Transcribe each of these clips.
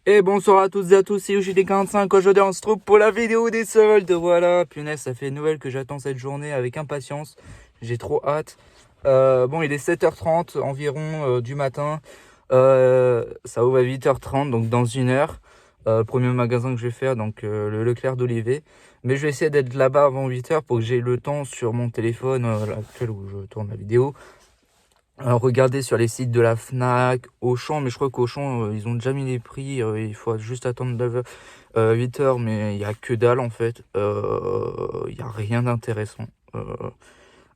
Et bonsoir à toutes et à tous, c'est UJD45. Aujourd'hui on se trouve pour la vidéo des soldes. Voilà, punaise, ça fait une nouvelle que j'attends cette journée avec impatience. J'ai trop hâte. Bon, il est 7h30 environ du matin. Ça ouvre à 8h30, donc dans une heure. Premier magasin que je vais faire, donc le Leclerc d'Olivet. Mais je vais essayer d'être là-bas avant 8h pour que j'ai le temps sur mon téléphone actuel où je tourne la vidéo. Regardez sur les sites de la Fnac, Auchan, mais je crois qu'Auchan, ils ont déjà mis les prix, il faut juste attendre 8 heures, mais il n'y a que dalle en fait, il n'y a rien d'intéressant.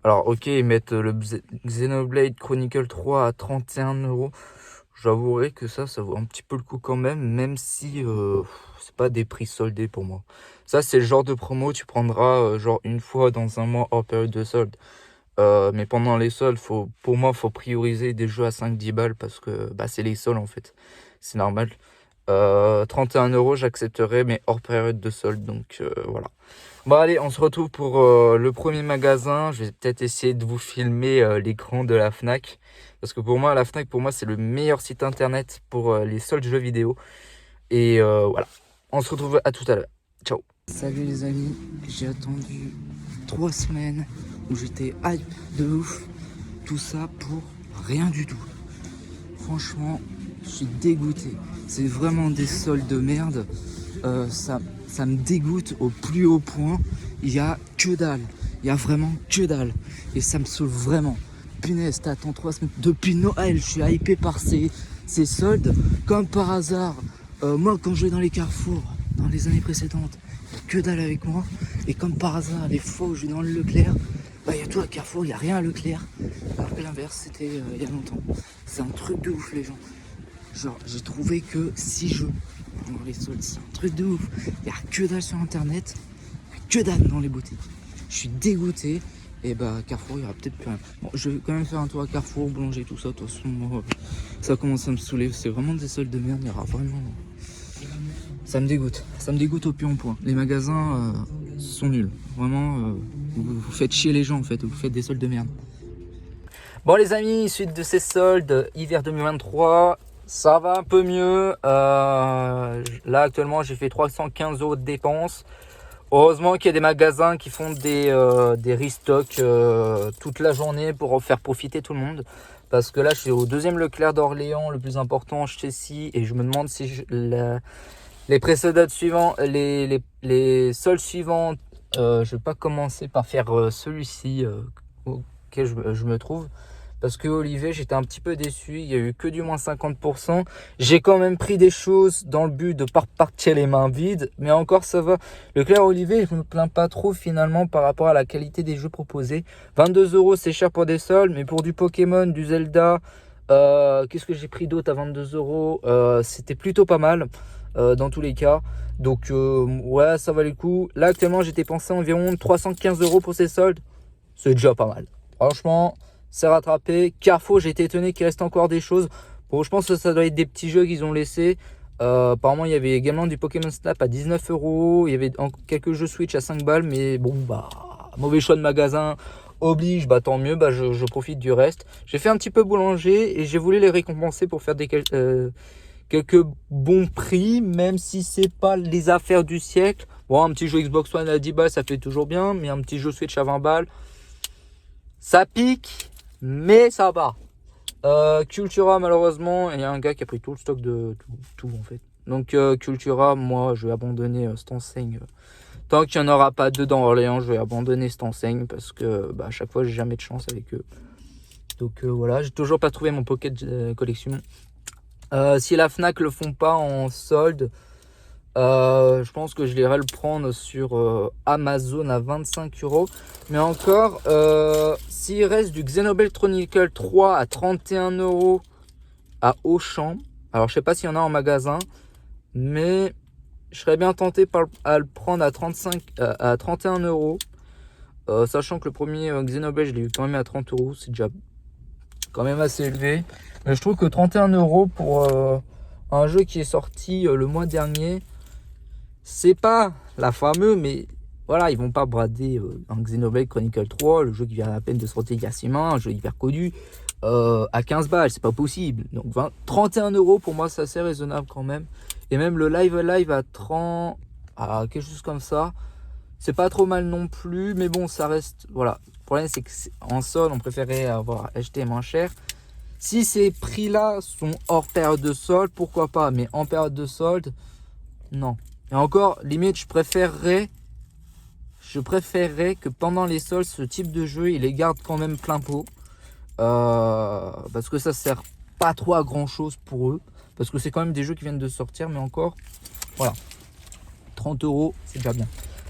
Alors ok, ils mettent le Xenoblade Chronicle 3 à 31 €, j'avouerai que ça vaut un petit peu le coup quand même si c'est pas des prix soldés pour moi. Ça c'est le genre de promo, tu prendras genre une fois dans un mois hors période de solde. Mais pendant les soldes, pour moi, faut prioriser des jeux à 5-10 balles parce que c'est les soldes en fait. C'est normal. 31 € j'accepterai, mais hors période de solde. Donc voilà. Bon, allez, on se retrouve pour le premier magasin. Je vais peut-être essayer de vous filmer l'écran de la Fnac. Parce que pour moi, la Fnac, c'est le meilleur site internet pour les soldes jeux vidéo. Et voilà. On se retrouve à tout à l'heure. Ciao. Salut les amis, j'ai attendu 3 semaines où j'étais hype de ouf, tout ça pour rien du tout. Franchement, je suis dégoûté. C'est vraiment des soldes de merde. Ça me dégoûte au plus haut point. Il y a que dalle. Il y a vraiment que dalle. Et ça me saoule vraiment. Punaise, t'attends 3 semaines. Depuis Noël, je suis hypé par ces soldes. Comme par hasard, moi quand je vais dans les carrefours, dans les années précédentes, il y a que dalle avec moi. Et comme par hasard, les fois où je vais dans le Leclerc, il y a tout à Carrefour, il n'y a rien à Leclerc. Alors que l'inverse, c'était il y a longtemps. C'est un truc de ouf, les gens. Genre, j'ai trouvé que 6 jeux pendant les soldes, c'est un truc de ouf. Il n'y a que dalle sur internet, que dalle dans les boutiques. Je suis dégoûté. Et Carrefour, il n'y aura peut-être plus rien. Bon, je vais quand même faire un tour à Carrefour, boulanger, tout ça. De toute façon, moi, ça commence à me saouler. C'est vraiment des soldes de merde. Il y aura vraiment. Ça me dégoûte. Ça me dégoûte au plus haut point. Les magasins sont nuls. Vraiment, vous faites chier les gens en fait. Vous faites des soldes de merde. Bon les amis, suite de ces soldes hiver 2023, ça va un peu mieux. Là actuellement j'ai fait 315 € de dépenses. Heureusement qu'il y a des magasins qui font des restocks toute la journée pour faire profiter tout le monde. Parce que là je suis au deuxième Leclerc d'Orléans, le plus important chez Ceci, et je me demande si les précédents suivants, les soldes suivants, je vais pas commencer par faire celui-ci auquel je me trouve. Parce que Olivier, j'étais un petit peu déçu. Il y a eu que du moins 50%. J'ai quand même pris des choses dans le but de ne pas repartir les mains vides. Mais encore, ça va. Leclerc Olivier, je me plains pas trop finalement par rapport à la qualité des jeux proposés. 22 €, c'est cher pour des soldes. Mais pour du Pokémon, du Zelda, qu'est-ce que j'ai pris d'autre à 22 €? C'était plutôt pas mal dans tous les cas. Donc, ouais, ça valait le coup. Là, actuellement, j'ai dépensé environ 315 € pour ces soldes. C'est déjà pas mal. Franchement, c'est rattrapé. Carrefour, j'ai été étonné qu'il reste encore des choses. Bon, je pense que ça doit être des petits jeux qu'ils ont laissés. Apparemment, il y avait également du Pokémon Snap à 19 €. Il y avait quelques jeux Switch à 5 balles. Mais bon, mauvais choix de magasin oblige. Tant mieux, je profite du reste. J'ai fait un petit peu boulanger et j'ai voulu les récompenser pour faire quelques bons prix, même si c'est pas les affaires du siècle. Bon, un petit jeu Xbox One à 10 balles, ça fait toujours bien. Mais un petit jeu Switch à 20 balles, ça pique. Mais ça va. Cultura, malheureusement, il y a un gars qui a pris tout le stock de tout en fait. Donc Cultura, moi je vais abandonner cette enseigne. Tant qu'il n'y en aura pas deux dans Orléans, je vais abandonner cette enseigne parce que à chaque fois j'ai jamais de chance avec eux. Donc voilà, j'ai toujours pas trouvé mon Pocket Collection. Si la Fnac le font pas en solde, je pense que je l'irai le prendre sur Amazon à 25 €. Mais encore, s'il reste du Xenoblade Chronicle 3 à 31 € à Auchan, alors je sais pas s'il y en a en magasin, mais je serais bien tenté à le prendre à 31 €. Sachant que le premier Xenoblade, je l'ai eu quand même à 30 €, c'est déjà quand même assez élevé. Mais je trouve que 31 € pour un jeu qui est sorti le mois dernier, c'est pas la fameuse, mais voilà, ils vont pas brader un Xenoblade Chronicle 3, le jeu qui vient à peine de sortir il y a 6 mois, un jeu hyper connu, à 15 balles, c'est pas possible. Donc 31 € pour moi, c'est assez raisonnable quand même. Et même le live à 30, quelque chose comme ça, c'est pas trop mal non plus, mais bon, ça reste, voilà. Le problème, c'est que en solde, on préférait avoir acheté moins cher. Si ces prix-là sont hors période de solde, pourquoi pas, mais en période de solde, non. Et encore, limite, je préférerais que pendant les soldes, ce type de jeu, ils les gardent quand même plein pot. Parce que ça sert pas trop à grand chose pour eux. Parce que c'est quand même des jeux qui viennent de sortir, mais encore, voilà. 30 €, c'est déjà bien.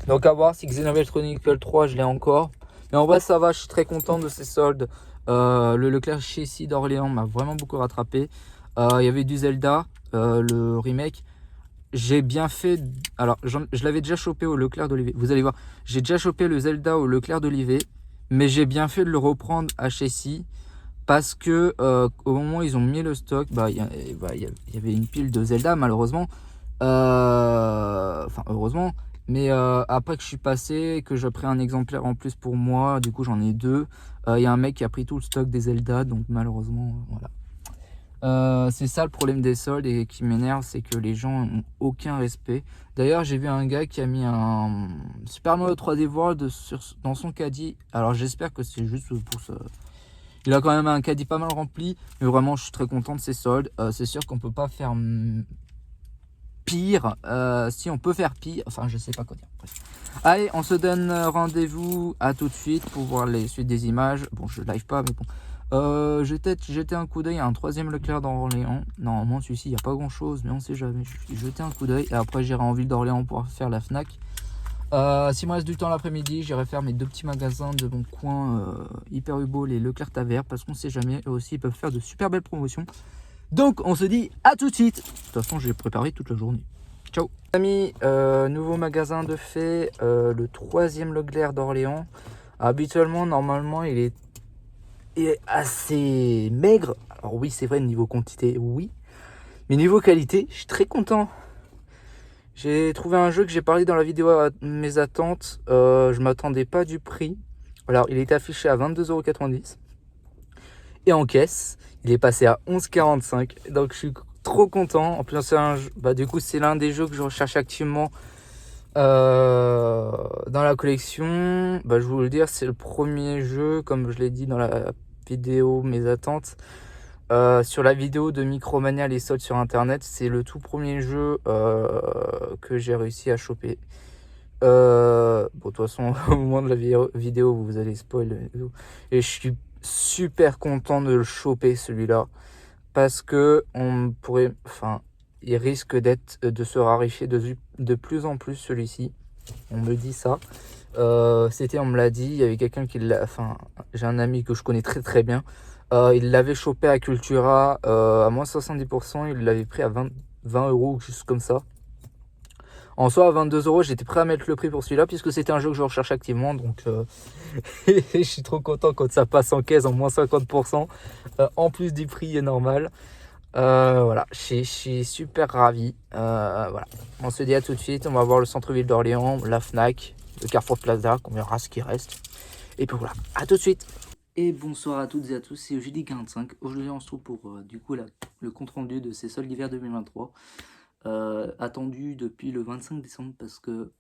Donc à voir si Xenoblade Chronicle 3, je l'ai encore. Mais en vrai, ça va, je suis très content de ces soldes. Le Leclerc Chessy d'Orléans m'a vraiment beaucoup rattrapé. Il y avait du Zelda, le remake. J'ai bien fait. Alors, je l'avais déjà chopé au Leclerc d'Olivet. Vous allez voir, j'ai déjà chopé le Zelda au Leclerc d'Olivet. Mais j'ai bien fait de le reprendre à Chessy. Parce que au moment où ils ont mis le stock, il y avait une pile de Zelda, malheureusement. Enfin, heureusement. Mais après que je suis passé, que j'ai pris un exemplaire en plus pour moi, du coup j'en ai deux. Il y a un mec qui a pris tout le stock des Zelda, donc malheureusement, voilà. C'est ça le problème des soldes et qui m'énerve, c'est que les gens n'ont aucun respect. D'ailleurs, j'ai vu un gars qui a mis un Super Mario 3D World dans son caddie. Alors j'espère que c'est juste pour ça. Il a quand même un caddie pas mal rempli, mais vraiment je suis très content de ces soldes. C'est sûr qu'on peut pas faire pire. Si on peut faire pire, enfin je sais pas quoi dire. Bref. Allez, on se donne rendez-vous à tout de suite pour voir les suites des images. Bon, je live pas, mais bon. Je vais peut-être jeter un coup d'œil à un troisième Leclerc d'Orléans. Normalement, celui-ci, il n'y a pas grand-chose, mais on sait jamais. Je vais jeter un coup d'œil et après, j'irai en ville d'Orléans pour faire la Fnac. S'il me reste du temps l'après-midi, j'irai faire mes deux petits magasins de mon coin, Hyper Hugo et Leclerc Taverne, parce qu'on sait jamais, eux aussi, ils peuvent faire de super belles promotions. Donc, on se dit à tout de suite. De toute façon, j'ai préparé toute la journée. Ciao. Amis, nouveau magasin de fait, le troisième Leclerc d'Orléans. Habituellement, normalement, il est assez maigre. Alors oui, c'est vrai, niveau quantité, oui. Mais niveau qualité, je suis très content. J'ai trouvé un jeu que j'ai parlé dans la vidéo à mes attentes. Je m'attendais pas du prix. Alors, il est affiché à 22,90 €. Et en caisse, il est passé à 11,45 €. Donc, je suis trop content. En plus, c'est un jeu, du coup, c'est l'un des jeux que je recherche activement dans la collection. Je vous le dire, c'est le premier jeu, comme je l'ai dit dans la vidéo, mes attentes. Sur la vidéo de Micromania, les soldes sur internet, c'est le tout premier jeu que j'ai réussi à choper. De toute façon, au moment de la vidéo, vous allez spoil. Et je suis super content de le choper celui-là. Parce que il risque de se raréfier de plus en plus celui-ci. On me dit ça. On me l'a dit, il y avait quelqu'un qui l'a. Enfin, j'ai un ami que je connais très très bien. Il l'avait chopé à Cultura à moins 70%. Il l'avait pris à 20 €, ou juste comme ça. En soi, à 22 €, j'étais prêt à mettre le prix pour celui-là, puisque c'était un jeu que je recherche activement. Donc, je suis trop content quand ça passe en caisse en moins 50%. En plus du prix normal. Voilà, je suis super ravi. Voilà. On se dit à tout de suite. On va voir le centre-ville d'Orléans, la Fnac, le Carrefour Plaza, qu'on verra ce qui reste. Et puis voilà, à tout de suite. Et bonsoir à toutes et à tous, c'est EGD45. Aujourd'hui, on se trouve pour le compte-rendu de ces soldes d'hiver 2023. Attendu depuis le 25 décembre parce que,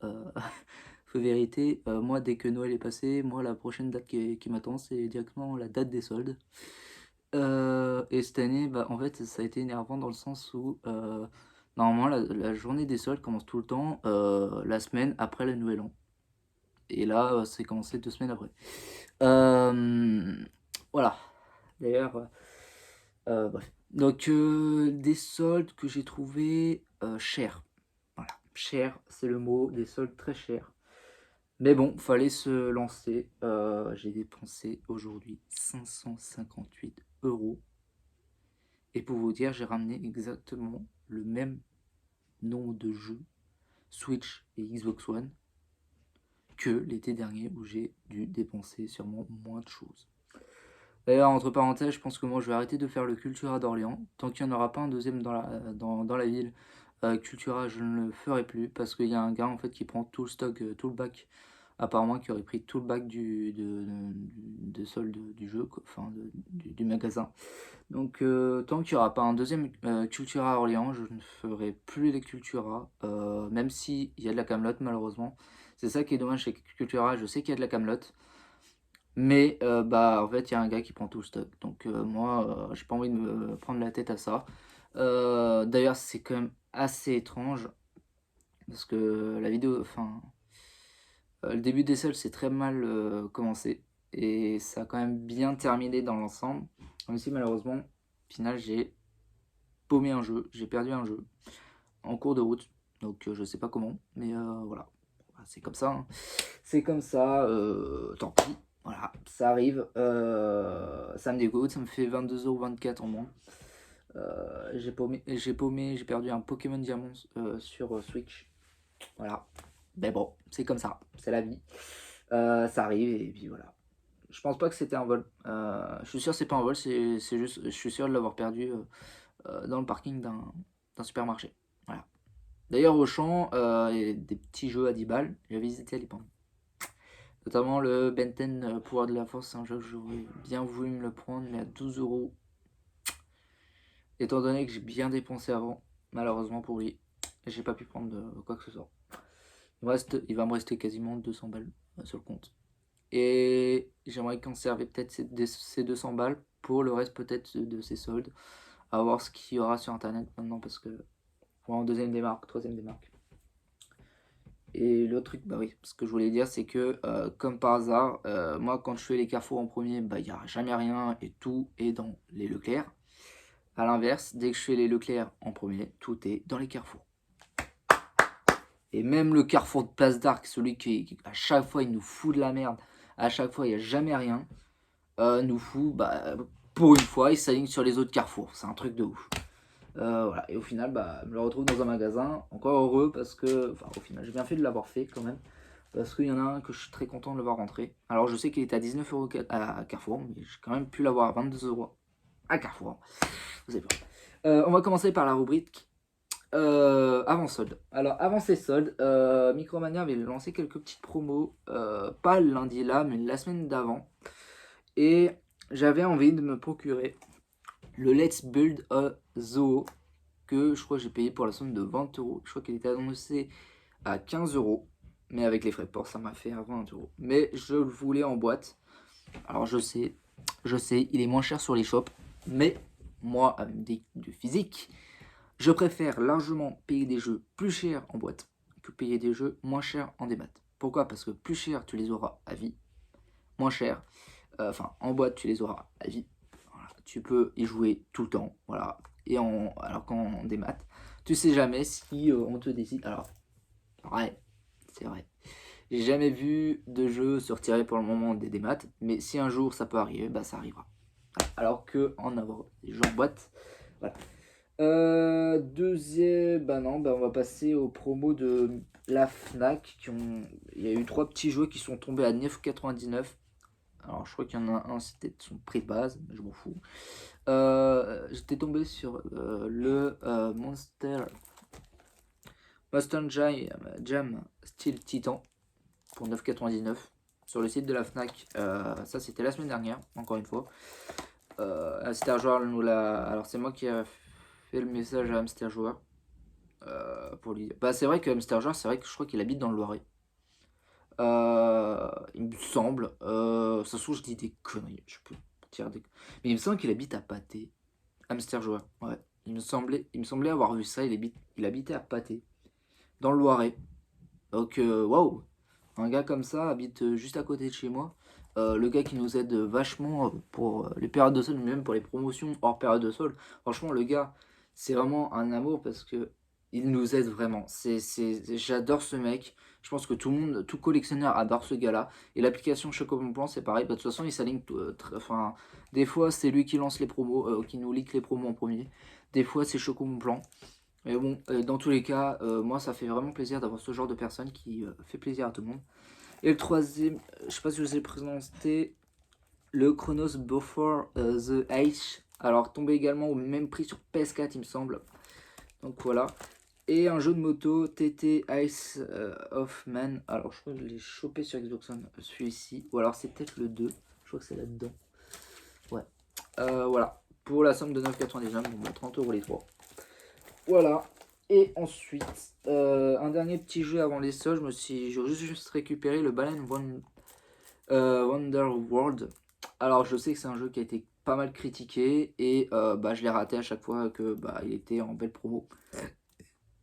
vérité, moi, dès que Noël est passé, moi, la prochaine date qui m'attend, c'est directement la date des soldes. Et cette année, en fait, ça a été énervant dans le sens où, normalement, la journée des soldes commence tout le temps la semaine après le Nouvel An. Et là, c'est commencé 2 semaines après. Voilà. D'ailleurs, bref. Donc, des soldes que j'ai trouvé chers. Voilà. Cher, c'est le mot. Des soldes très chers. Mais bon, fallait se lancer. J'ai dépensé aujourd'hui 558 €. Et pour vous dire, j'ai ramené exactement le même nombre de jeux Switch et Xbox One que l'été dernier où j'ai dû dépenser sûrement moins de choses. D'ailleurs, entre parenthèses, je pense que moi je vais arrêter de faire le Cultura d'Orléans. Tant qu'il n'y en aura pas un deuxième dans la ville, Cultura, je ne le ferai plus parce qu'il y a un gars en fait qui prend tout le stock, tout le bac apparemment qui aurait pris tout le bac de solde du jeu, quoi, enfin du magasin. Donc tant qu'il n'y aura pas un deuxième Cultura à Orléans, je ne ferai plus les Cultura, même s'il y a de la camelote malheureusement. C'est ça qui est dommage chez Cultura, je sais qu'il y a de la camelote, mais bah en fait il y a un gars qui prend tout le stock. Donc moi j'ai pas envie de me prendre la tête à ça. D'ailleurs c'est quand même assez étrange, parce que la vidéo, enfin le début des soldes c'est très mal commencé, et ça a quand même bien terminé dans l'ensemble. Même si malheureusement, au final j'ai paumé un jeu, j'ai perdu un jeu en cours de route, donc je sais pas comment, mais voilà, c'est comme ça, hein. C'est comme ça, tant pis, voilà, ça arrive, ça me dégoûte, ça me fait 22,24 € en moins. J'ai perdu un Pokémon Diamant sur Switch, voilà, mais bon, c'est comme ça, c'est la vie, ça arrive, et puis voilà. Je pense pas que c'était un vol, je suis sûr que c'est pas un vol, c'est juste, je suis sûr de l'avoir perdu dans le parking d'un supermarché. Voilà. D'ailleurs, Auchan, il y a des petits jeux à 10 balles. J'avais hésité à les prendre. Notamment le Ben 10 Pouvoir de la Force, c'est un jeu que j'aurais bien voulu me le prendre, mais à 12 €. Étant donné que j'ai bien dépensé avant, malheureusement pour lui, j'ai pas pu prendre quoi que ce soit. Il va me rester quasiment 200 balles sur le compte. Et j'aimerais conserver peut-être ces 200 balles pour le reste peut-être de ces soldes. À voir ce qu'il y aura sur internet maintenant, parce que en deuxième démarque, troisième démarque. Et l'autre truc, bah oui, ce que je voulais dire, c'est que comme par hasard, moi quand je fais les Carrefour en premier, bah il n'y a jamais rien et tout est dans les Leclerc. A l'inverse, dès que je fais les Leclerc en premier, tout est dans les Carrefour. Et même le Carrefour de Place d'Arc, celui qui à chaque fois il nous fout de la merde, à chaque fois il n'y a jamais rien, nous fout, bah pour une fois, il s'aligne sur les autres Carrefour. C'est un truc de ouf. Voilà. Et au final, bah, je me retrouve dans un magasin, encore heureux parce que, enfin au final, j'ai bien fait de l'avoir fait quand même, parce qu'il y en a un que je suis très content de l'avoir rentré. Alors je sais qu'il était à 19 € à Carrefour, mais j'ai quand même pu l'avoir à 22 € à Carrefour. Vous savez pas. On va commencer par la rubrique avant solde. Alors avant ces soldes, Micromania avait lancé quelques petites promos, pas le lundi là, mais la semaine d'avant. Et j'avais envie de me procurer le Let's Build a Zoo, que je crois que j'ai payé pour la somme de 20 €. Je crois qu'il était annoncé à 15 €, mais avec les frais de port, ça m'a fait à 20 €. Mais je le voulais en boîte. Alors je sais, il est moins cher sur les shops, mais moi, avec du physique, je préfère largement payer des jeux plus chers en boîte que payer des jeux moins chers en démat. Pourquoi? Parce que plus cher, tu les auras à vie. Moins cher, enfin en boîte, tu les auras à vie. Voilà. Tu peux y jouer tout le temps, voilà. Alors qu'en démat, tu sais jamais si on te décide. Alors, ouais, c'est vrai. J'ai jamais vu de jeu se retirer pour le moment des démat, mais si un jour ça peut arriver, bah ça arrivera. Alors que en avoir des jeux en boîte, voilà. Deuxième, bah non, bah on va passer aux promos de la Fnac. Il y a eu 3 petits jeux qui sont tombés à 9,99 €. Alors je crois qu'il y en a un, c'était son prix de base, mais je m'en fous. J'étais tombé sur le Monster Jam Steel Titan pour 9,99 € sur le site de la Fnac. Ça c'était la semaine dernière, encore une fois. Hamster Joueur nous l'a. Alors c'est moi qui a fait le message à Hamster Joueur pour lui. Bah c'est vrai que Hamster Joueur, c'est vrai que je crois qu'il habite dans le Loiret. Il me semble. Ça se trouve, je dis des conneries. Je peux dire des. Mais il me semble qu'il habite à Pâté. Hamster Joueur, ouais. Il me semblait avoir vu ça. Il habitait à Pâté, dans le Loiret. Donc, waouh! Un gars comme ça habite juste à côté de chez moi. Le gars qui nous aide vachement pour les périodes de solde, même pour les promotions hors période de solde. Franchement, le gars, c'est vraiment un amour parce que il nous aide vraiment. J'adore ce mec. Je pense que tout collectionneur adore ce gars-là. Et l'application Choco Bon Plan, c'est pareil. Bah, de toute façon, il s'aligne. Enfin, des fois, c'est lui qui lance les promos, qui nous leak les promos en premier. Des fois, c'est Choco Bon Plan. Mais bon, dans tous les cas, moi, ça fait vraiment plaisir d'avoir ce genre de personne qui fait plaisir à tout le monde. Et le troisième, je sais pas si je vous ai présenté, le Chronos Before the Age. Alors, tombé également au même prix sur PS4, il me semble. Donc voilà. Et un jeu de moto, TT Ice of Man. Alors je crois que je l'ai chopé sur Xbox One, celui-ci. Ou alors c'est peut-être le 2. Je crois que c'est là-dedans. Ouais. Voilà. Pour la somme de 9,99, bon, 30 € les trois. Voilà. Et ensuite, un dernier petit jeu avant les soldes. J'ai juste récupéré le Balan Wonder World. Alors je sais que c'est un jeu qui a été pas mal critiqué. Et je l'ai raté à chaque fois que il était en belle promo.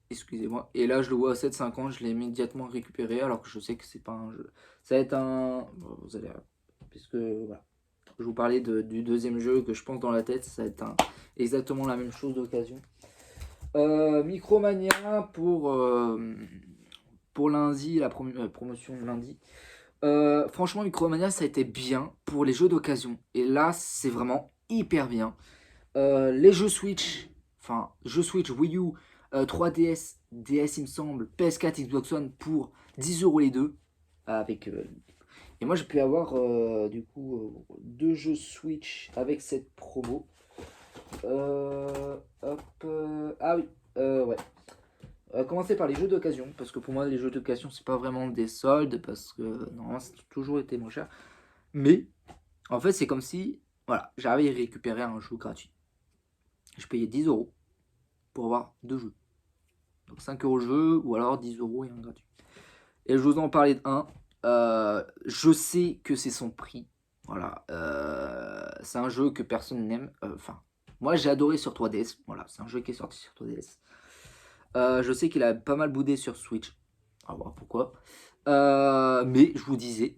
Excusez-moi. Et là je le vois à 7,50. Je l'ai immédiatement récupéré. Alors que je sais que c'est pas un jeu. Ça va être un... Bon, vous allez... Puisque voilà. Je vous parlais du deuxième jeu que je pense dans la tête. Ça va être exactement la même chose d'occasion. Micromania pour lundi, la promotion de lundi. Franchement, Micromania, ça a été bien pour les jeux d'occasion. Et là, c'est vraiment hyper bien. Les jeux Switch, enfin, jeux Switch, Wii U, 3DS, DS, il me semble, PS4, Xbox One pour 10 € les deux. Avec, et moi, j'ai pu avoir du coup 2 jeux Switch avec cette promo. Ah oui, ouais. Commencer par les jeux d'occasion, parce que pour moi les jeux d'occasion c'est pas vraiment des soldes, parce que normalement ça a toujours été moins cher. Mais en fait c'est comme si voilà, j'avais récupéré un jeu gratuit. Je payais 10 € pour avoir 2 jeux. Donc 5 € le jeu, ou alors 10 € et un gratuit. Et je vous en parlais de un. Je sais que c'est son prix. Voilà. C'est un jeu que personne n'aime. Enfin, moi j'ai adoré sur 3DS. Voilà, c'est un jeu qui est sorti sur 3DS. Je sais qu'il a pas mal boudé sur Switch. À voir pourquoi. Mais je vous disais,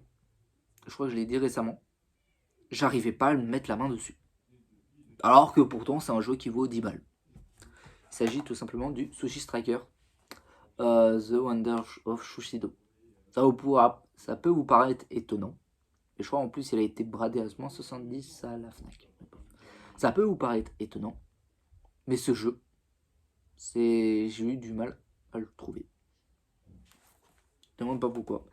je crois que je l'ai dit récemment, j'arrivais pas à me mettre la main dessus. Alors que pourtant, c'est un jeu qui vaut 10 balles. Il s'agit tout simplement du Sushi Striker, The Wonder of Shushido. Ça peut vous paraître étonnant. Et je crois en plus, il a été bradé à moins 70 à la Fnac. Ça peut vous paraître étonnant. Mais ce jeu, j'ai eu du mal à le trouver. Je ne demande pas pourquoi.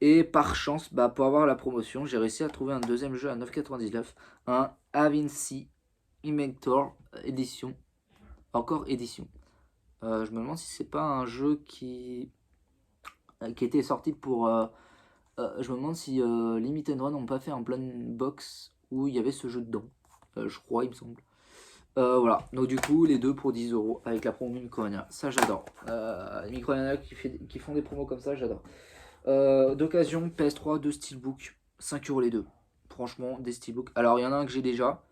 Et par chance, pour avoir la promotion, j'ai réussi à trouver un deuxième jeu à 9,99, un Avinci Inventor édition. Encore édition. Je me demande si c'est pas un jeu qui était sorti pour... je me demande si Limited Run n'ont pas fait un plan box où il y avait ce jeu dedans. Je crois, il me semble. Voilà, donc du coup, les deux pour 10 € avec la promo Micromania. Ça, j'adore. Micromania qui font des promos comme ça, j'adore. D'occasion, PS3, 2 Steelbook, 5 € les deux. Franchement, des Steelbooks. Alors, il y en a un que j'ai déjà,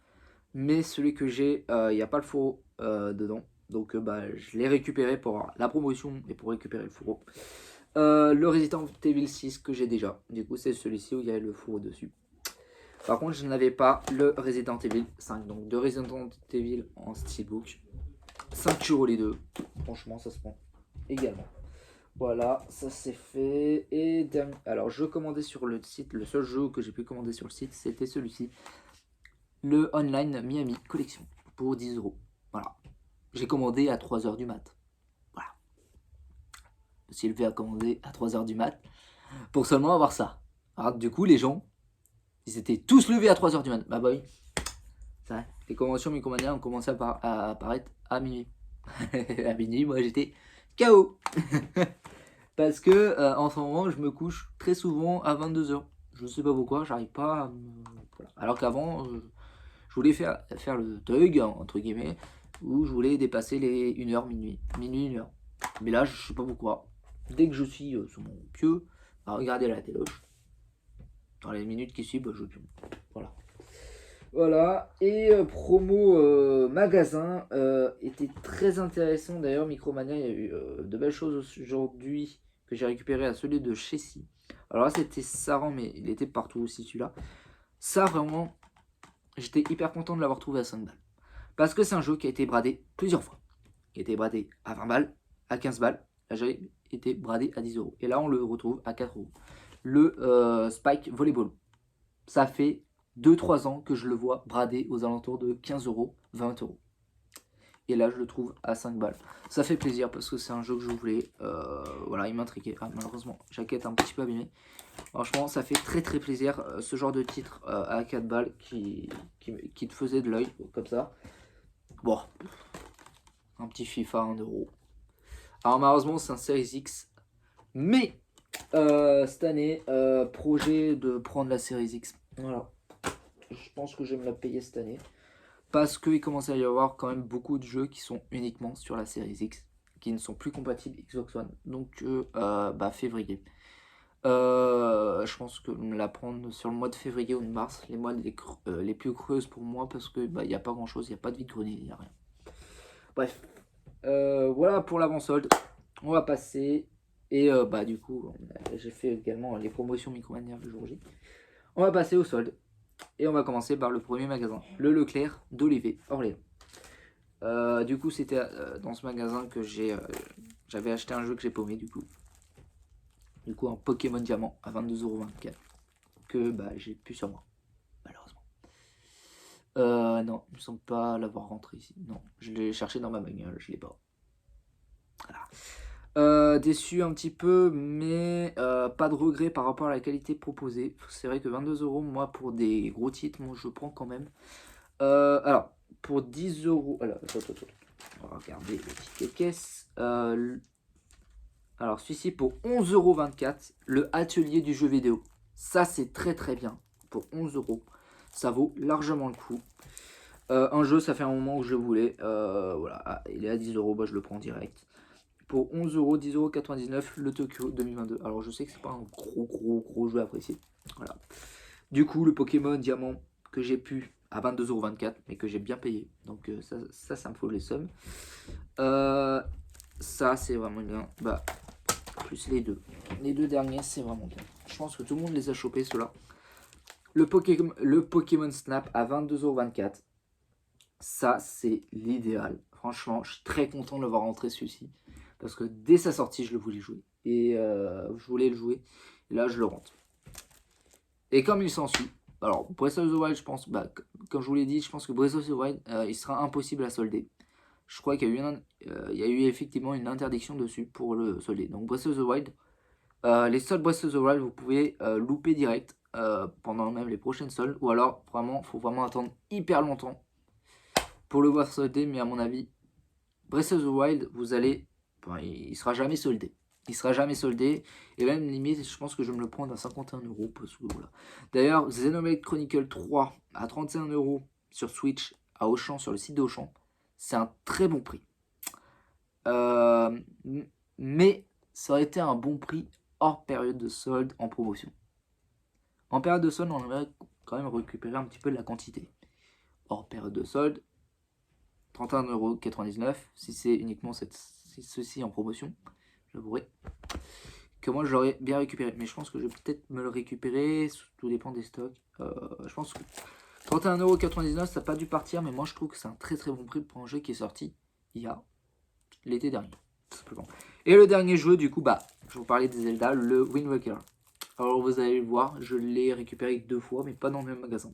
mais celui que j'ai, il n'y a pas le fourreau dedans. Donc, je l'ai récupéré pour avoir la promotion et pour récupérer le fourreau. Le Resident Evil 6 que j'ai déjà. Du coup, c'est celui-ci où il y a le fourreau dessus. Par contre, je n'avais pas le Resident Evil 5. Donc, de Resident Evil en Steelbook. 5 € les deux. Franchement, ça se prend également. Voilà, ça c'est fait. Et alors, je commandais sur le site. Le seul jeu que j'ai pu commander sur le site, c'était celui-ci. Le Online Miami Collection. Pour 10 €. Voilà. J'ai commandé à 3h du mat. Voilà. Je me suis levé à commander à 3h du mat. Pour seulement avoir ça. Alors, du coup, les gens, ils étaient tous levés à 3h du mat. Bah oui. C'est vrai. Les conventions Micromania ont commencé à apparaître à minuit. À minuit, moi j'étais KO. Parce que en ce moment, je me couche très souvent à 22h. Je ne sais pas pourquoi, j'arrive pas à me... Voilà. Alors qu'avant, je voulais faire le thug, entre guillemets, où je voulais dépasser les 1h, minuit, 1h. Mais là, je sais pas pourquoi. Dès que je suis sur mon pieu, à regarder la téloche, dans les minutes qui suivent, je pion. Voilà. Voilà, et promo magasin était très intéressant. D'ailleurs, Micromania, il y a eu de belles choses aujourd'hui que j'ai récupéré à celui de Chessy. Alors là, c'était Saran, mais il était partout aussi celui-là. Ça, vraiment, j'étais hyper content de l'avoir trouvé à 5 balles. Parce que c'est un jeu qui a été bradé plusieurs fois. Il a été bradé à 20 balles, à 15 balles. Là, j'ai été bradé à 10 €. Et là, on le retrouve à 4 €. Le Spike Volleyball. Ça fait 2-3 ans que je le vois bradé aux alentours de 15 €, 20 €. Et là, je le trouve à 5 balles. Ça fait plaisir parce que c'est un jeu que je voulais. Voilà, il m'intriguait. Ah, malheureusement, jaquette un petit peu abîmée. Franchement, ça fait très très plaisir ce genre de titre à 4 balles qui te faisait de l'œil comme ça. Bon, un petit FIFA 1 €. Alors malheureusement c'est un Series X. Mais cette année, projet de prendre la Series X. Voilà. Je pense que je vais me la payer cette année. Parce qu'il commence à y avoir quand même beaucoup de jeux qui sont uniquement sur la Series X. Qui ne sont plus compatibles Xbox One. Donc février. Je pense que me la prendre sur le mois de février ou de mars. Les mois les plus creuses pour moi. Parce que il n'y a pas grand chose. Il n'y a pas de vide-grenier. Il n'y a rien. Bref. Voilà pour l'avant-solde. On va passer. Et du coup, j'ai fait également les promotions Micromania le jour J. On va passer au solde. Et on va commencer par le premier magasin, le Leclerc d'Olivet, Orléans. Du coup, c'était dans ce magasin que j'avais acheté un jeu que j'ai paumé du coup. Du coup, un Pokémon Diamant à 22,24€ que j'ai plus sur moi, malheureusement. Non, il me semble pas l'avoir rentré ici. Non, je l'ai cherché dans ma bagnole, je l'ai pas. Voilà. Déçu un petit peu, mais pas de regret par rapport à la qualité proposée. C'est vrai que 22€, moi, pour des gros titres, moi, je prends quand même. Alors, pour 10€. Alors, attends. On va regarder le ticket caisse. Alors, celui-ci pour 11,24€, le atelier du jeu vidéo. Ça, c'est très très bien. Pour 11€, ça vaut largement le coup. Un jeu, ça fait un moment que je le voulais. Voilà, il est à 10€, je le prends direct. Pour 11€, 10,99€, le Tokyo 2022. Alors, je sais que c'est pas un gros jeu apprécié. Voilà. Du coup, le Pokémon Diamant que j'ai pu à 22,24€, mais que j'ai bien payé. Donc ça me faut les sommes. Ça, c'est vraiment bien. Plus les deux. Les deux derniers, c'est vraiment bien. Je pense que tout le monde les a chopés, ceux-là. Le Pokémon Snap à 22,24€. Ça, c'est l'idéal. Franchement, je suis très content de l'avoir rentré celui-ci. Parce que dès sa sortie, je le voulais jouer. Et je voulais le jouer. Et là, je le rentre. Et comme il s'ensuit, alors Breath of the Wild, je pense, comme je vous l'ai dit, je pense que Breath of the Wild, il sera impossible à solder. Je crois qu'il y a eu effectivement une interdiction dessus pour le solder. Donc Breath of the Wild, les soldes Breath of the Wild, vous pouvez louper direct pendant même les prochaines soldes. Ou alors, vraiment, faut vraiment attendre hyper longtemps pour le voir solder. Mais à mon avis, Breath of the Wild, il sera jamais soldé. Il sera jamais soldé. Et même limite, je pense que je vais me le prendre à 51€. Parce que voilà. D'ailleurs, Xenoblade Chronicle 3 à 31€ sur Switch, à Auchan, sur le site d'Auchan, c'est un très bon prix. Mais ça aurait été un bon prix hors période de solde en promotion. En période de solde, on aimerait quand même récupérer un petit peu de la quantité. Hors période de solde, 31,99€. Si c'est uniquement ceci en promotion, j'avouerai que moi je l'aurais bien récupéré. Mais je pense que je vais peut-être me le récupérer. Tout dépend des stocks. Je pense que 31,99€, ça n'a pas dû partir. Mais moi je trouve que c'est un très très bon prix pour un jeu qui est sorti il y a l'été dernier. Simplement. Et le dernier jeu, du coup, je vous parlais des Zelda, le Wind Waker. Alors vous allez le voir, je l'ai récupéré 2 fois, mais pas dans le même magasin.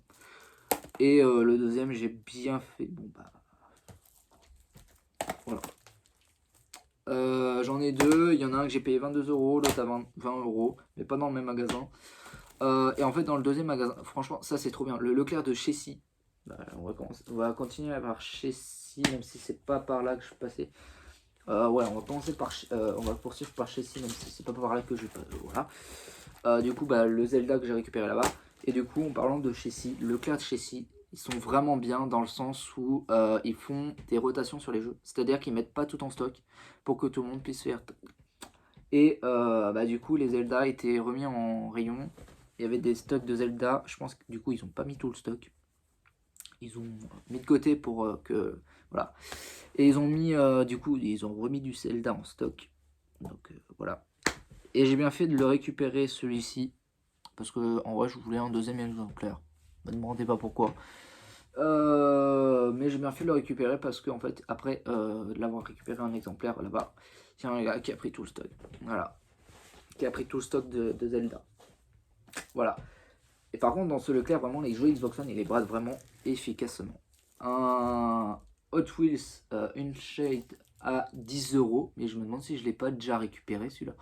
Et le deuxième, j'ai bien fait. Voilà. J'en ai deux. Il y en a un que j'ai payé 22€, l'autre à 20€, mais pas dans le même magasin. Et en fait, dans le deuxième magasin, franchement, ça c'est trop bien. Le Leclerc de Chessy. On va continuer par Chessy, même si c'est pas par là que je suis passé. On va poursuivre par Chessy, même si c'est pas par là que je passe. Voilà. Du coup, le Zelda que j'ai récupéré là-bas. Et du coup, en parlant de Chessy, le Leclerc de Chessy, ils sont vraiment bien dans le sens où ils font des rotations sur les jeux. C'est-à-dire qu'ils mettent pas tout en stock pour que tout le monde puisse faire. Et du coup, les Zelda étaient remis en rayon. Il y avait des stocks de Zelda. Je pense que du coup, ils ont pas mis tout le stock. Ils ont mis de côté pour que. Voilà. Et ils ont mis, ils ont remis du Zelda en stock. Donc voilà. Et j'ai bien fait de le récupérer celui-ci. Parce que en vrai, je voulais un deuxième exemplaire. Ne me demandez pas pourquoi. Mais j'ai bien fait de le récupérer parce que, en fait, après l'avoir récupéré un exemplaire là-bas, c'est un gars qui a pris tout le stock. Voilà. Qui a pris tout le stock de Zelda. Voilà. Et par contre, dans ce Leclerc, vraiment, les jeux Xbox One, ils les bradent vraiment efficacement. Un Hot Wheels Unshade à 10€, mais je me demande si je ne l'ai pas déjà récupéré celui-là.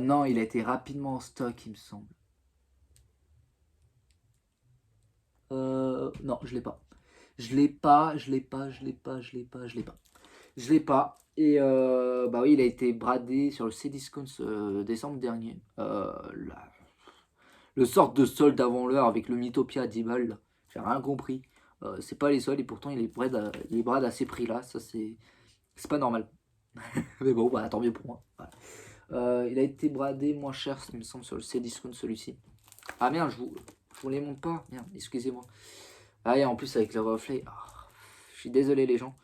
Non, il a été rapidement en stock, il me semble. Non, je l'ai pas. Je l'ai pas. Je l'ai pas. Et bah oui, il a été bradé sur le Cdiscount décembre dernier. Le sort de solde avant l'heure avec le Mythopia à 10 balles. Là. J'ai rien compris. C'est pas les soldes et pourtant il est brade à ces prix-là. Ça, c'est pas normal. Mais bon, bah tant mieux pour moi. Voilà. Il a été bradé moins cher, il me semble, sur le Cdiscount celui-ci. Ah merde, je vous les montre pas. Merde, excusez-moi. Ah et en plus avec le reflet. Je suis désolé les gens.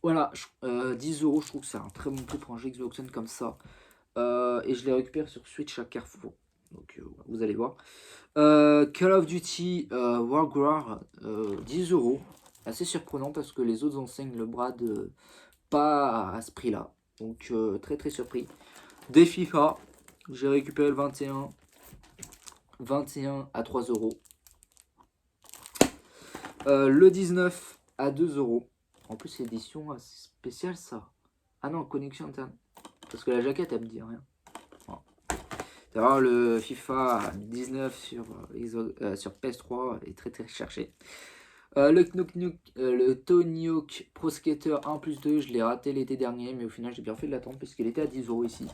Voilà, 10 euros, je trouve que c'est un très bon prix pour un jeu Xbox One comme ça. Et je les récupère sur Switch à Carrefour. Donc vous allez voir. Call of Duty World War 10 euros. Assez surprenant parce que les autres enseignes le brad pas à ce prix-là. Donc très très surpris. Des FIFA, j'ai récupéré le 21. 21 à 3 euros. Le 19 à 2 euros. En plus, c'est édition assez spéciale ça. Ah non, connexion interne. Parce que la jaquette, elle me dit rien. Voilà. D'ailleurs, le FIFA 19 sur PS3 est très très cherché. Le Tony Hawk Pro Skater 1 plus 2, je l'ai raté l'été dernier, mais au final, j'ai bien fait de l'attendre puisqu'il était à 10 euros ici.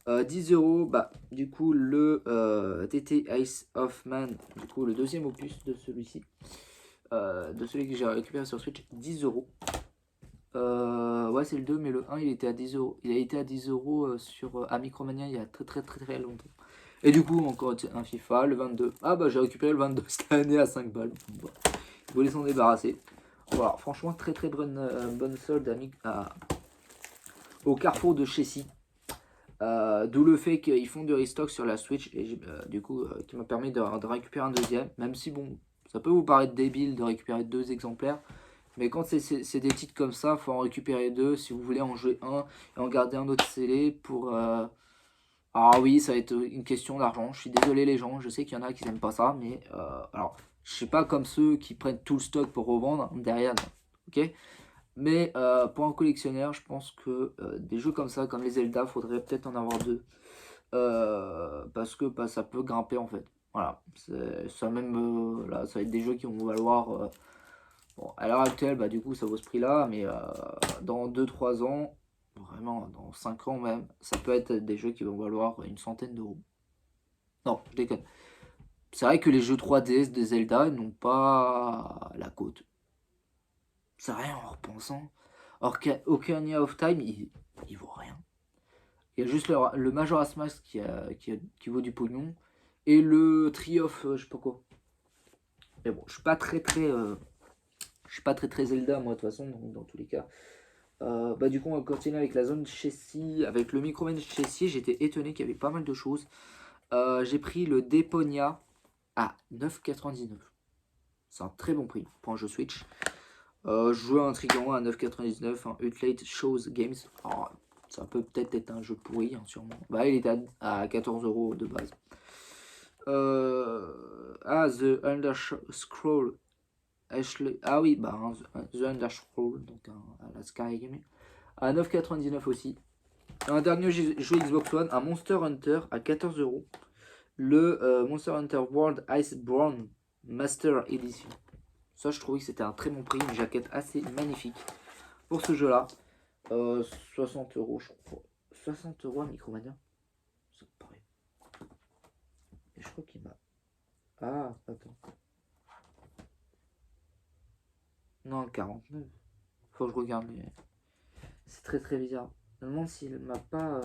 10 euros, bah, du coup, le TT Ice of Man, du coup, le deuxième opus de celui-ci. De celui que j'ai récupéré sur Switch, 10 euros. Ouais, c'est le 2, mais le 1 il était à 10 euros. Il a été à 10 euros sur Amicromania il y a très très très très longtemps. Et du coup, encore un FIFA, le 22. Ah bah, j'ai récupéré le 22 cette année à 5 balles. Bon, ils voulaient s'en débarrasser. Voilà, franchement, très très bonne solde au carrefour de Chessy. D'où le fait qu'ils font du restock sur la Switch et du coup qui m'a permis de récupérer un deuxième, même si bon ça peut vous paraître débile de récupérer deux exemplaires, mais quand c'est des titres comme ça, faut en récupérer deux si vous voulez en jouer un et en garder un autre scellé pour ah oui, ça va être une question d'argent. Je suis désolé les gens, je sais qu'il y en a qui n'aiment pas ça, mais alors je suis pas comme ceux qui prennent tout le stock pour revendre derrière, ok. Mais pour un collectionneur, je pense que des jeux comme ça, comme les Zelda, faudrait peut-être en avoir deux. Parce que bah, ça peut grimper en fait. Voilà. Ça même là, ça va être des jeux qui vont valoir. Bon, à l'heure actuelle, bah, du coup, ça vaut ce prix-là, mais dans 2-3 ans, vraiment, dans 5 ans même, ça peut être des jeux qui vont valoir une centaine d'euros. Non, je déconne. C'est vrai que les jeux 3DS de Zelda n'ont pas la cote. C'est rien en repensant. Ocarina of Time, il vaut rien. Il y a juste le Majora's Mask qui vaut du pognon. Et le Triomphe, je sais pas quoi. Mais bon, je suis pas très Zelda moi de toute façon, dans tous les cas. Bah du coup on va continuer avec la zone Chessy. Avec le Microman Chessy, j'étais étonné qu'il y avait pas mal de choses. J'ai pris le Deponia à 9,99. C'est un très bon prix pour un jeu Switch. Je jouais à un Trigon à 9,99, un Ultimate Shows Games. Alors, ça peut peut-être être un jeu pourri, hein, sûrement. Bah, il était à 14 euros de base. The Under Scroll Ashley. Ah oui, bah, The Under Scroll, donc à la Sky à 9,99 aussi. Un dernier jeu Xbox One, un Monster Hunter à 14 euros. Le Monster Hunter World Iceborne Master Edition. Ça, je trouvais que c'était un très bon prix, une jaquette assez magnifique pour ce jeu-là. 60 euros, je crois. 60 euros à Micromania. Ça me paraît. Et je crois qu'il m'a. Ah, attends. Non, 49. Faut que je regarde. Mais... c'est très très bizarre. Je me demande s'il m'a pas.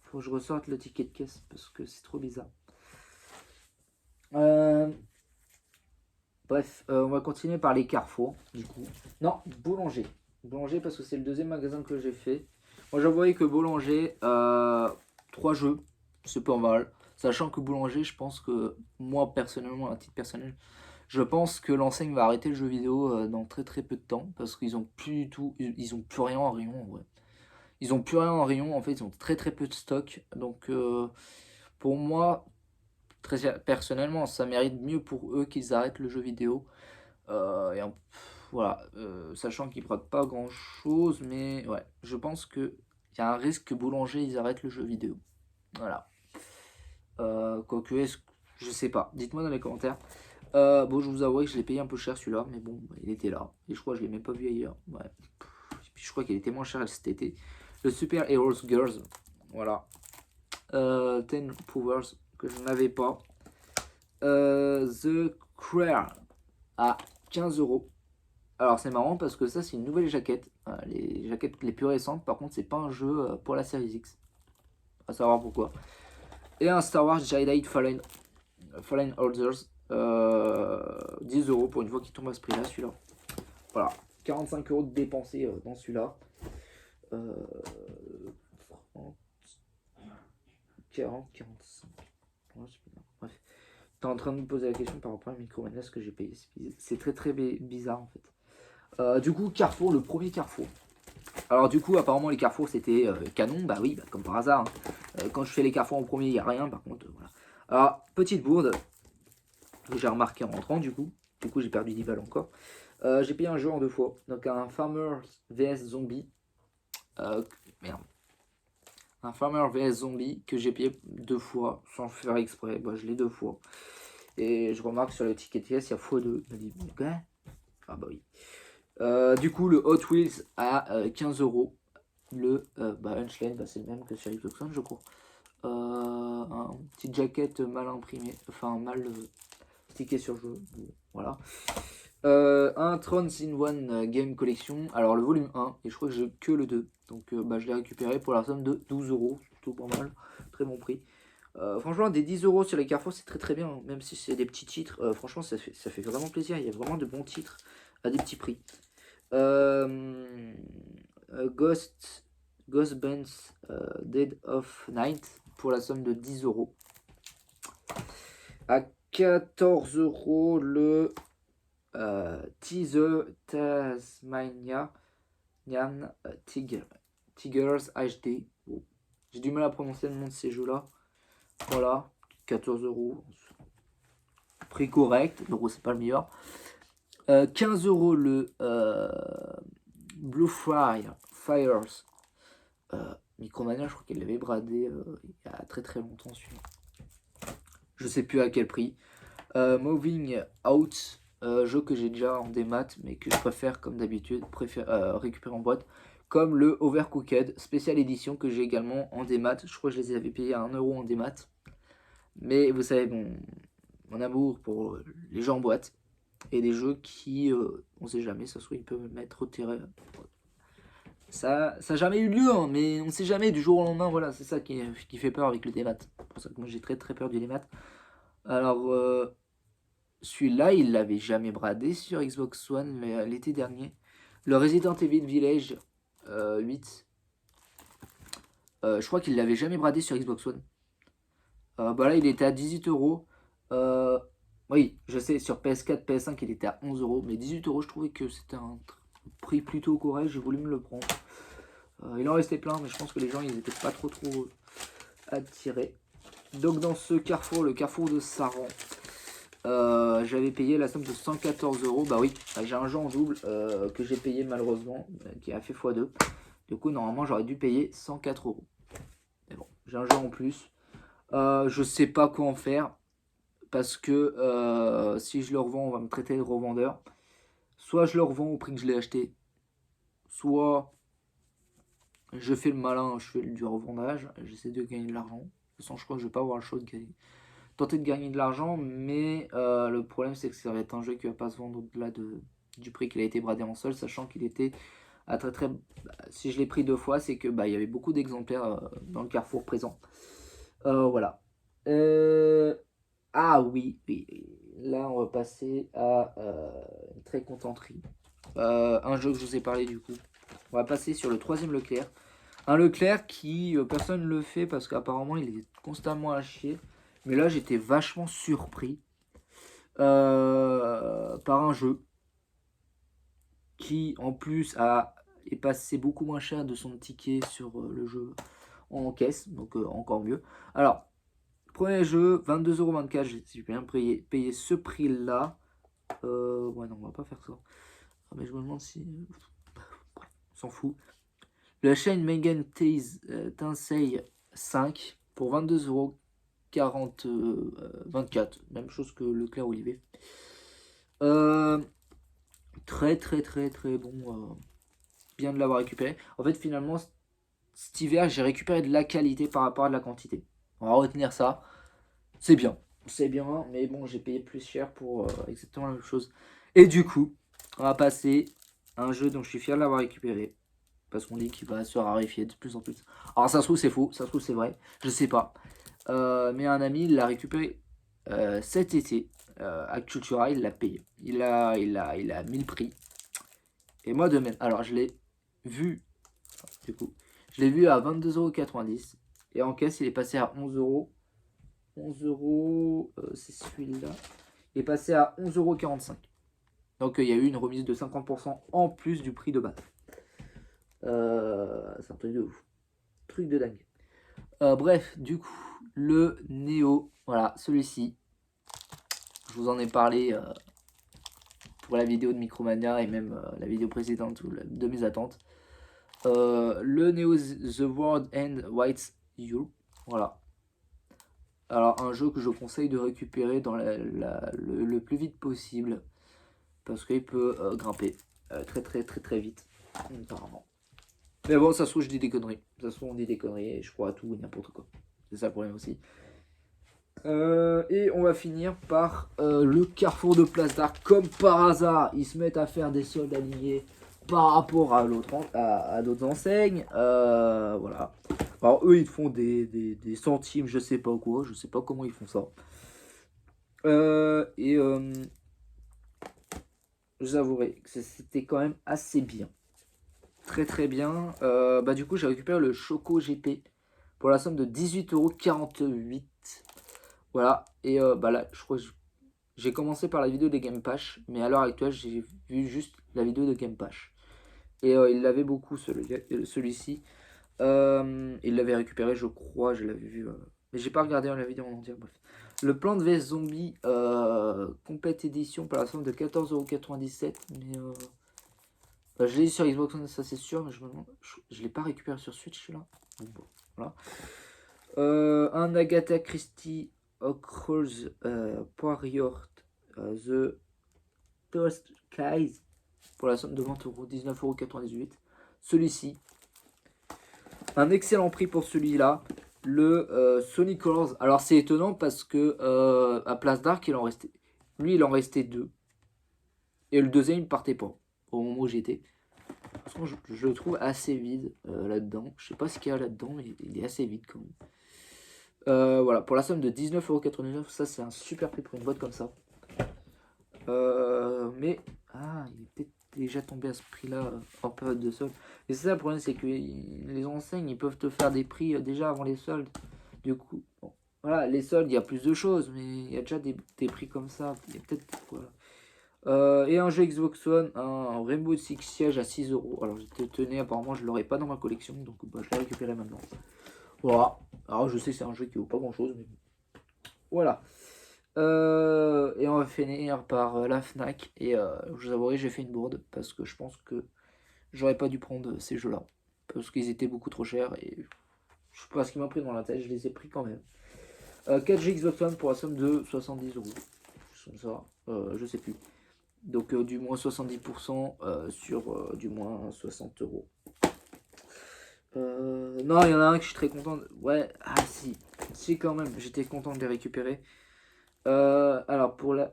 Faut que je ressorte le ticket de caisse parce que c'est trop bizarre. Bref, on va continuer par les carrefours, du coup. Non, Boulanger. Boulanger parce que c'est le deuxième magasin que j'ai fait. Moi, j'avouais que Boulanger, 3 jeux, c'est pas mal. Sachant que Boulanger, je pense que moi, personnellement, à titre personnel, je pense que l'enseigne va arrêter le jeu vidéo dans très très peu de temps. Parce qu'ils ont plus du tout, ils ont plus rien en rayon, ouais. Ils ont plus rien en rayon, en fait, ils ont très très peu de stock. Donc, pour moi, très personnellement, ça mérite mieux pour eux qu'ils arrêtent le jeu vidéo. Voilà, sachant qu'ils ne pas grand chose, mais ouais, je pense qu'il y a un risque que Boulanger ils arrêtent le jeu vidéo. Voilà. Quoique, je sais pas, dites-moi dans les commentaires. Bon, je vous avoue que je l'ai payé un peu cher celui-là, mais bon, il était là. Et je crois que je l'ai même pas vu ailleurs. Ouais. Et puis je crois qu'il était moins cher cet été. Le Super Heroes Girls. Voilà. 10 Powers que je n'avais pas. The Crair à 15 €. Alors c'est marrant parce que ça c'est une nouvelle jaquette. Les jaquettes les plus récentes, par contre, c'est pas un jeu pour la série X. À savoir pourquoi. Et un Star Wars Jedi Fallen Orders. 10 € pour une fois qu'il tombe à ce prix là, celui-là. Voilà. 45 € de dépensés dans celui-là. 40, 45. Bref. T'es en train de me poser la question par rapport à Micromania, ce que j'ai payé. C'est très très bizarre en fait. Du coup, Carrefour, le premier Carrefour. Alors du coup, apparemment les Carrefours c'était canon. Bah oui, bah, comme par hasard. Quand je fais les Carrefours en premier, il n'y a rien. Par contre, voilà. Alors, petite bourde que j'ai remarqué en rentrant du coup. Du coup, j'ai perdu 10 balles encore. J'ai payé un jeu en 2 fois. Donc un Farmer vs Zombie. Merde. Un Farmer vs Zombie que j'ai payé 2 fois sans faire exprès. Bah, je l'ai 2 fois. Et je remarque sur le ticket TS, il y a x2. Je me dis, quoi? Ah bah oui. Du coup, le Hot Wheels à 15 €. Le Hunchland, bah, c'est le même que sur Xbox One, je crois. Un petite jaquette mal imprimée, enfin mal stické sur jeu. Voilà. Un Thrones in One Game Collection. Alors le volume 1, et je crois que j'ai que le 2. Donc je l'ai récupéré pour la somme de 12 €. Plutôt pas mal. Très bon prix. Franchement, des 10 € sur les Carrefour, c'est très très bien. Hein. Même si c'est des petits titres, franchement, ça fait vraiment plaisir. Il y a vraiment de bons titres à des petits prix. Ghost Bands Dead of Night pour la somme de 10 €. À 14 € le Teaser Tasmania Tigers HD. Bon. J'ai du mal à prononcer le nom de ces jeux-là. Voilà, 14 €. Prix correct, donc c'est pas le meilleur. 15 € le Blue Fires. Micromania, je crois qu'elle l'avait bradé il y a très très longtemps celui-là. Je sais plus à quel prix. Moving Out, jeu que j'ai déjà en démat, mais que je préfère comme d'habitude récupérer en boîte. Comme le Overcooked spécial édition que j'ai également en démat. Je crois que je les avais payés à 1 € en démat. Mais vous savez, mon amour pour les jeux en boîte. Et des jeux qui, on sait jamais, ça se trouve, ils peuvent me mettre au terrain. Ça n'a jamais eu lieu, hein, mais on sait jamais, du jour au lendemain, voilà, c'est ça qui fait peur avec le démat. C'est pour ça que moi j'ai très très peur du démat. Alors, celui-là, il l'avait jamais bradé sur Xbox One l'été dernier. Le Resident Evil Village 8. Je crois qu'il l'avait jamais bradé sur Xbox One. Bah là, il était à 18 €. Oui, je sais, sur PS4, PS5, il était à 11 €. Mais 18 €, je trouvais que c'était un prix plutôt correct. J'ai voulu me le prendre. Il en restait plein, mais je pense que les gens, ils étaient pas trop attirés. Donc dans ce carrefour, le carrefour de Saran, j'avais payé la somme de 114 €. Bah oui, j'ai un jeu en double que j'ai payé malheureusement, qui a fait x2. Du coup, normalement, j'aurais dû payer 104 €. Mais bon, j'ai un jeu en plus. Je sais pas quoi en faire. Parce que si je le revends, on va me traiter de revendeur. Soit je le revends au prix que je l'ai acheté. Soit je fais le malin, je fais du revendage. J'essaie de gagner de l'argent. De toute façon, je crois que je vais pas avoir le choix de tenter de gagner de l'argent. Mais le problème, c'est que ça va être un jeu qui va pas se vendre au-delà du prix qu'il a été bradé en sol. Sachant qu'il était à très très... si je l'ai pris 2 fois, c'est que il y avait beaucoup d'exemplaires dans le carrefour présent. Voilà. Ah oui, oui, là on va passer à une très contenterie. Un jeu que je vous ai parlé du coup. On va passer sur le troisième Leclerc. Un Leclerc qui, personne ne le fait parce qu'apparemment il est constamment à chier. Mais là j'étais vachement surpris par un jeu qui en plus est passé beaucoup moins cher de son ticket sur le jeu en caisse. Donc encore mieux. Alors, premier jeu, 22,24 €, j'ai bien payé ce prix-là. Ouais, non, on va pas faire ça. Ah, mais je me demande si... on s'en fout. Le Shane Megan Tensei 5 pour 22 €. 40, 24. Même chose que le Leclerc Olivier. Très bon. Bien de l'avoir récupéré. En fait, finalement, cet hiver, j'ai récupéré de la qualité par rapport à de la quantité. On va retenir ça. C'est bien. C'est bien, mais bon, j'ai payé plus cher pour exactement la même chose. Et du coup, on va passer à un jeu dont je suis fier de l'avoir récupéré. Parce qu'on dit qu'il va se raréfier de plus en plus. Alors ça se trouve c'est faux, ça se trouve c'est vrai, je sais pas. Mais un ami il l'a récupéré cet été à Cultura, il l'a payé. Il a mis le prix. Et moi de même. Alors je l'ai vu, du coup, je l'ai vu à 22,90 €. Et en caisse il est passé à 11 euros. 11 euros, c'est celui-là. Il est passé à 11,45 €. Donc il y a eu une remise de 50% en plus du prix de base. C'est un truc de ouf. Truc de dingue. Bref, du coup, le Neo, voilà, celui-ci. Je vous en ai parlé pour la vidéo de Micromania et même la vidéo précédente de mes attentes. Le Neo The World End White You. Voilà. Alors, un jeu que je conseille de récupérer dans le plus vite possible. Parce qu'il peut grimper très vite. Apparemment. Mais bon, ça se trouve, je dis des conneries. Ça se trouve, on dit des conneries et je crois à tout et n'importe quoi. C'est ça le problème aussi. Et on va finir par le carrefour de Place d'Arc. Comme par hasard, ils se mettent à faire des soldes alignés par rapport à d'autres enseignes. Voilà. Alors eux, ils font des centimes, je sais pas quoi. Je sais pas comment ils font ça. Je vous avouerai que c'était quand même assez bien. Très bien. Du coup, j'ai récupéré le Choco GP pour la somme de 18,48 €. Voilà. Et là, je crois que j'ai commencé par la vidéo des Game Pass, mais à l'heure actuelle, j'ai vu juste la vidéo de Game Pass. Et il l'avait beaucoup, celui-ci. Il l'avait récupéré, je crois, je l'avais vu. Mais j'ai pas regardé la vidéo en entière, bref. Le Plan de Vs Zombie Complète Édition pour la somme de 14,97 €. Mais je l'ai eu sur Xbox One, ça c'est sûr, mais je me demande. Je l'ai pas récupéré sur Switch, celui-là. Bon, voilà. Un Agatha Christie Cross Poiriot The First Skies pour la somme de 20 €, 19,98 €. Celui-ci. Un excellent prix pour celui-là. Le Sony Colors. Alors c'est étonnant parce que à Place d'Arc, il en restait. Lui, il en restait 2. Et le deuxième, il ne partait pas. Au moment où j'étais. Parce que je le trouve assez vide là-dedans. Je sais pas ce qu'il y a là-dedans, mais il est assez vide quand même. Voilà, pour la somme de 19,99 €, ça c'est un super prix pour une boîte comme ça. Mais il est peut-être déjà tombé à ce prix-là en période de solde. Et c'est ça le problème, c'est que les enseignes, ils peuvent te faire des prix déjà avant les soldes. Du coup, bon, voilà, les soldes, il y a plus de choses, mais il y a déjà des prix comme ça. Il y a peut-être, voilà. Et un jeu Xbox One, un Rainbow Six Siege à 6 €. Alors je tenais, apparemment je l'aurais pas dans ma collection, donc je l'ai récupéré maintenant. Voilà. Alors je sais que c'est un jeu qui vaut pas grand chose, mais voilà. Et on va finir par la Fnac. Et je vous avouerai, j'ai fait une bourde parce que je pense que j'aurais pas dû prendre ces jeux-là parce qu'ils étaient beaucoup trop chers et je sais pas ce qui m'a pris dans la tête, je les ai pris quand même. 4G Xbox One pour la somme de 70 €. Comme ça, je sais plus. Donc du moins 70% sur du moins 60 €. Non, il y en a un que je suis très content. Ouais, si quand même, j'étais content de les récupérer. Alors pour la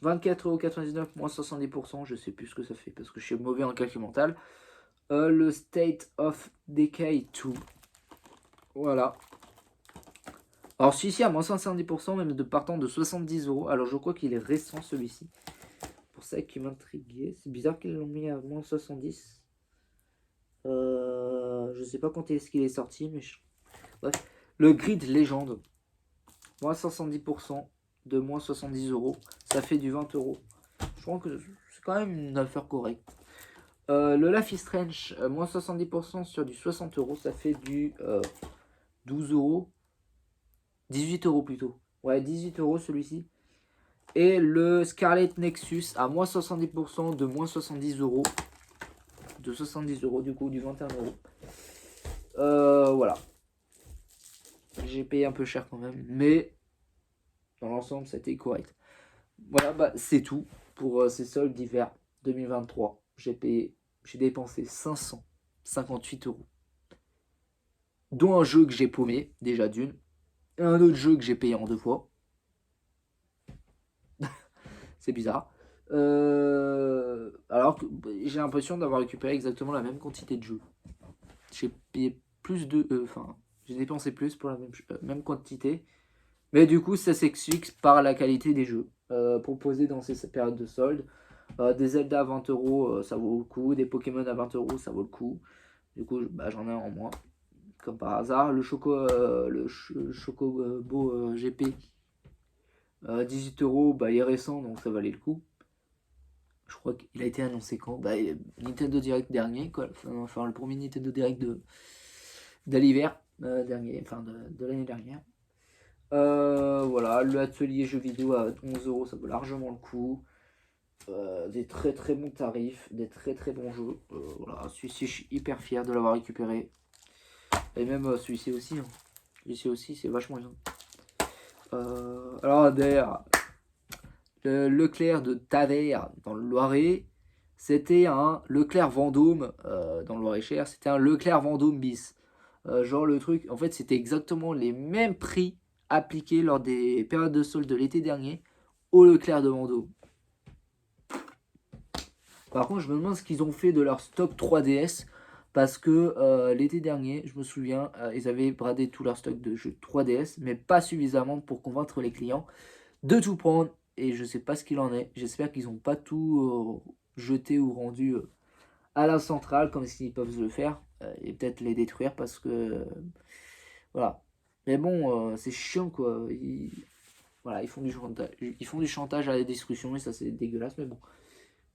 24,99 € moins 70%, je sais plus ce que ça fait parce que je suis mauvais en calcul mental. Le State of Decay 2. Voilà. Alors celui-ci à moins 70%, même de partant de 70 €. Alors je crois qu'il est récent celui-ci. Pour ça qui m'intriguait. C'est bizarre qu'ils l'ont mis à moins 70. Je sais pas quand est-ce qu'il est sorti, mais bref. Le Grid Legend. Moins 70% de moins 70 €. Ça fait du 20 €. Je crois que c'est quand même une affaire correcte. Le Life is Strange, moins 70% sur du 60 €. Ça fait du 12 €. 18 € plutôt. Ouais, 18 € celui-ci. Et le Scarlet Nexus à moins 70% de moins 70 €. De 70 € du coup, du 21 €. Voilà. J'ai payé un peu cher quand même, mais dans l'ensemble, c'était correct. Voilà, bah, c'est tout pour ces soldes d'hiver 2023. J'ai dépensé 558 euros. Dont un jeu que j'ai paumé, déjà d'une, et un autre jeu que j'ai payé en 2 fois. C'est bizarre. Alors que j'ai l'impression d'avoir récupéré exactement la même quantité de jeux. J'ai payé plus de. Enfin, j'ai dépensé plus pour la même quantité. Mais du coup, ça s'explique par la qualité des jeux proposés dans ces périodes de soldes. Des Zelda à 20 euros, ça vaut le coup. Des Pokémon à 20 euros, ça vaut le coup. Du coup, bah, j'en ai un en moins. Comme par hasard. Le Chocobo GP, 18 euros, bah, il est récent, donc ça valait le coup. Je crois qu'il a été annoncé quand bah, Nintendo Direct dernier, quoi. Enfin, le premier Nintendo Direct de l'hiver dernier, enfin de l'année dernière. Voilà, l'atelier jeux vidéo à 11 euros, ça vaut largement le coup. Des très très bons tarifs, des très très bons jeux. Voilà, celui-ci, je suis hyper fier de l'avoir récupéré. Et même celui-ci aussi. Hein. Celui-ci aussi, c'est vachement bien. Alors, d'ailleurs, le Leclerc de Tavers dans le Loiret, c'était un Leclerc Vendôme dans le Loir-et-Cher, c'était un Leclerc Vendôme bis. Genre le truc, en fait, c'était exactement les mêmes prix appliqués lors des périodes de solde de l'été dernier au Leclerc de Vendôme. Par contre, je me demande ce qu'ils ont fait de leur stock 3DS. Parce que l'été dernier, je me souviens, ils avaient bradé tout leur stock de jeux 3DS, mais pas suffisamment pour convaincre les clients de tout prendre. Et je sais pas ce qu'il en est. J'espère qu'ils n'ont pas tout jeté ou rendu à la centrale, comme s'ils peuvent le faire. Et peut-être les détruire parce que. Voilà. Mais bon, c'est chiant quoi. Voilà, ils font du chantage à la destruction et ça c'est dégueulasse, mais bon.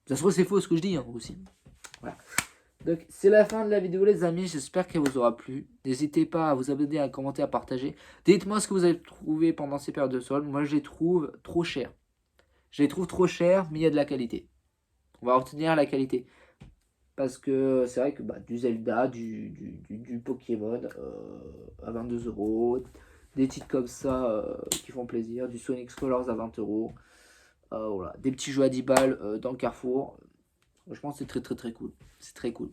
Ça se trouve c'est faux ce que je dis hein, aussi. Voilà. Donc c'est la fin de la vidéo les amis, j'espère qu'elle vous aura plu. N'hésitez pas à vous abonner, à commenter, à partager. Dites-moi ce que vous avez trouvé pendant ces périodes de solde. Moi je les trouve trop chers. Je les trouve trop chers, mais il y a de la qualité. On va retenir la qualité. Parce que c'est vrai que bah, du Zelda, du Pokémon à 22 euros, des titres comme ça qui font plaisir, du Sonic Scholars à 20 euros, voilà. Des petits jeux à 10 balles dans le Carrefour. Franchement, c'est très très très cool. C'est très cool.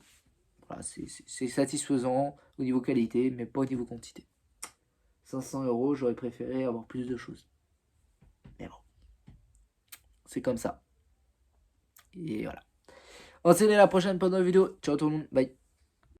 Voilà, c'est satisfaisant au niveau qualité, mais pas au niveau quantité. 500 euros, j'aurais préféré avoir plus de choses. Mais bon, c'est comme ça. Et voilà. On se dit à la prochaine pour une nouvelle vidéo. Ciao tout le monde. Bye.